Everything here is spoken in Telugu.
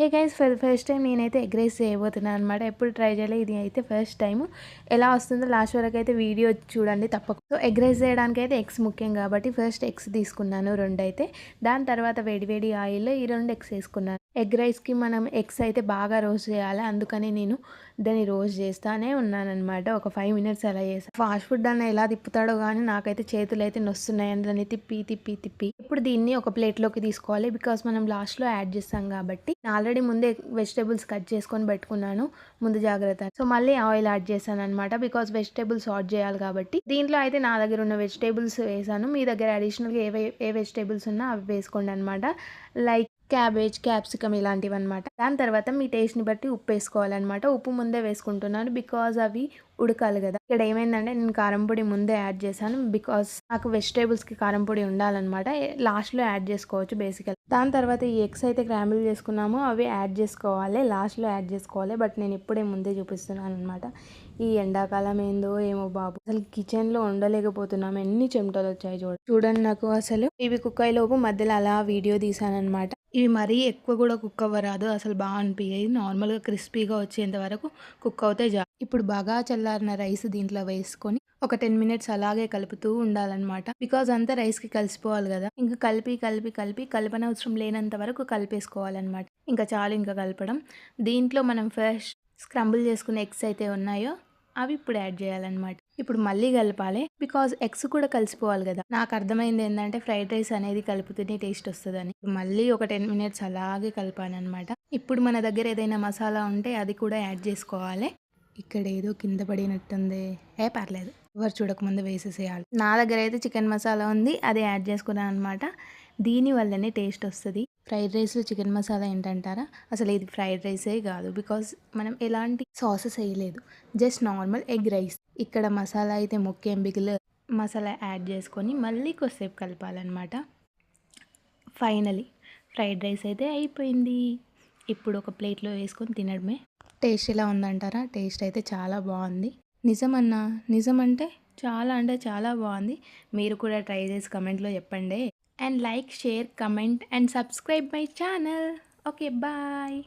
Hey guys for the first time నేనైతే ఎగ్ రైస్ చేయబోతున్నాను అనమాట. ఎప్పుడు ట్రై చేయలే, ఇది అయితే ఫస్ట్ టైము. ఎలా వస్తుందో లాస్ట్ వరకు అయితే వీడియో చూడండి తప్పక. సో ఎగ్ రైస్ చేయడానికి అయితే ఎగ్స్ ముఖ్యం కాబట్టి ఫస్ట్ ఎగ్స్ తీసుకున్నాను 2 అయితే. దాని తర్వాత వేడి ఆయిల్లో ఈ 2 ఎగ్స్ వేసుకున్నాను. ఎగ్ రైస్కి మనం ఎగ్స్ అయితే బాగా రోస్ట్ చేయాలి, అందుకని నేను దాన్ని రోస్ట్ చేస్తానే ఉన్నానన్నమాట. ఒక 5 మినిట్స్ అలా చేస్తాను. ఫాస్ట్ ఫుడ్ అన్న ఎలా తిప్పుతాడో కానీ నాకైతే చేతులు అయితే నొస్తున్నాయి దాన్ని తిప్పి. ఇప్పుడు దీన్ని ఒక ప్లేట్లోకి తీసుకోవాలి, బికాస్ మనం లాస్ట్లో యాడ్ చేస్తాం కాబట్టి. ఆల్రెడీ ముందే వెజిటేబుల్స్ కట్ చేసుకొని పెట్టుకున్నాను ముందు జాగ్రత్త. సో మళ్ళీ ఆయిల్ యాడ్ చేశాను అనమాట, బికాస్ వెజిటేబుల్స్ ఆడ్ చేయాలి కాబట్టి. దీంట్లో అయితే నా దగ్గర ఉన్న వెజిటేబుల్స్ వేసాను, మీ దగ్గర అడిషనల్గా ఏ వెజిటేబుల్స్ ఉన్నా అవి వేసుకోండి అనమాట. లైక్ క్యాబేజ్, క్యాప్సికమ్ ఇలాంటివి అనమాట. దాని తర్వాత మీ టేస్ట్ని బట్టి ఉప్పు వేసుకోవాలన్నమాట. ఉప్పు ముందే వేసుకుంటున్నాను బికాజ్ అవి ఉడకాలి కదా. ఇక్కడ ఏమైందంటే నేను కారం పొడి ముందే యాడ్ చేశాను, బికాస్ నాకు వెజిటేబుల్స్కి కారం పొడి ఉండాలన్నమాట. లాస్ట్లో యాడ్ చేసుకోవచ్చు బేసికల్. దాని తర్వాత ఈ ఎగ్స్ అయితే క్రాంబుల్ చేసుకున్నామో అవి యాడ్ చేసుకోవాలి, లాస్ట్లో యాడ్ చేసుకోవాలి. బట్ నేను ఇప్పుడే ముందే చూపిస్తున్నాను అనమాట. ఈ ఎండాకాలం ఏందో ఏమో బాబు, అసలు కిచెన్లో ఉండలేకపోతున్నాము, ఎన్ని చెమటలు వచ్చాయి చూడండి నాకు. అసలు ఇవి కుక్ అయ్యేలోపు మధ్యలో అలా వీడియో తీసానమాట. ఇవి మరీ ఎక్కువ కూడా కుక్ అవ్వరాదు, అసలు బాగా అనిపించాయి. నార్మల్గా క్రిస్పీగా వచ్చేంత వరకు కుక్ అవుతే ఇప్పుడు బాగా చల్లారిన రైస్ దీంట్లో వేసుకొని ఒక 10 మినిట్స్ అలాగే కలుపుతూ ఉండాలన్నమాట. బికాజ్ అంతా రైస్కి కలిసిపోవాలి కదా. ఇంకా కలిపి కలపనవసరం లేనంత వరకు కలిపేసుకోవాలన్నమాట. ఇంకా చాలు ఇంకా కలపడం. దీంట్లో మనం ఫస్ట్ స్క్రంబుల్ చేసుకున్న ఎగ్స్ అయితే ఉన్నాయో అవి ఇప్పుడు యాడ్ చేయాలన్నమాట. ఇప్పుడు మళ్ళీ కలపాలి, బికాజ్ ఎగ్స్ కూడా కలిసిపోవాలి కదా. నాకు అర్థమైంది ఏంటంటే ఫ్రైడ్ రైస్ అనేది కలుపుతూనే టేస్ట్ వస్తుందని. మళ్ళీ ఒక 10 మినిట్స్ అలాగే కలిపాను అనమాట. ఇప్పుడు మన దగ్గర ఏదైనా మసాలా ఉంటే అది కూడా యాడ్ చేసుకోవాలి. ఇక్కడ ఏదో కింద పడినట్టుంది, పర్లేదు, ఎవరు చూడకముందు వేసేసేయాలి. నా దగ్గర అయితే చికెన్ మసాలా ఉంది, అది యాడ్ చేసుకున్నాను అనమాట. దీని వల్లనే టేస్ట్ వస్తుంది. ఫ్రైడ్ రైస్లో చికెన్ మసాలా ఏంటంటారా, అసలు ఇది ఫ్రైడ్ రైసే కాదు, బికాస్ మనం ఎలాంటి సాసెస్ వేయలేదు, జస్ట్ నార్మల్ ఎగ్ రైస్. ఇక్కడ మసాలా అయితే ముఖ్యం, బిగిల్ మసాలా యాడ్ చేసుకొని మళ్ళీ కొద్దిసేపు కలపాలన్నమాట. ఫైనలీ ఫ్రైడ్ రైస్ అయితే అయిపోయింది. ఇప్పుడు ఒక ప్లేట్లో వేసుకొని తినడమే. టేస్ట్ ఎలా ఉందంటారా, టేస్ట్ అయితే చాలా బాగుంది. నిజం అంటే చాలా బాగుంది. మీరు కూడా ట్రై చేసి కమెంట్లో చెప్పండి. And like, share, comment and subscribe my channel. Okay, bye.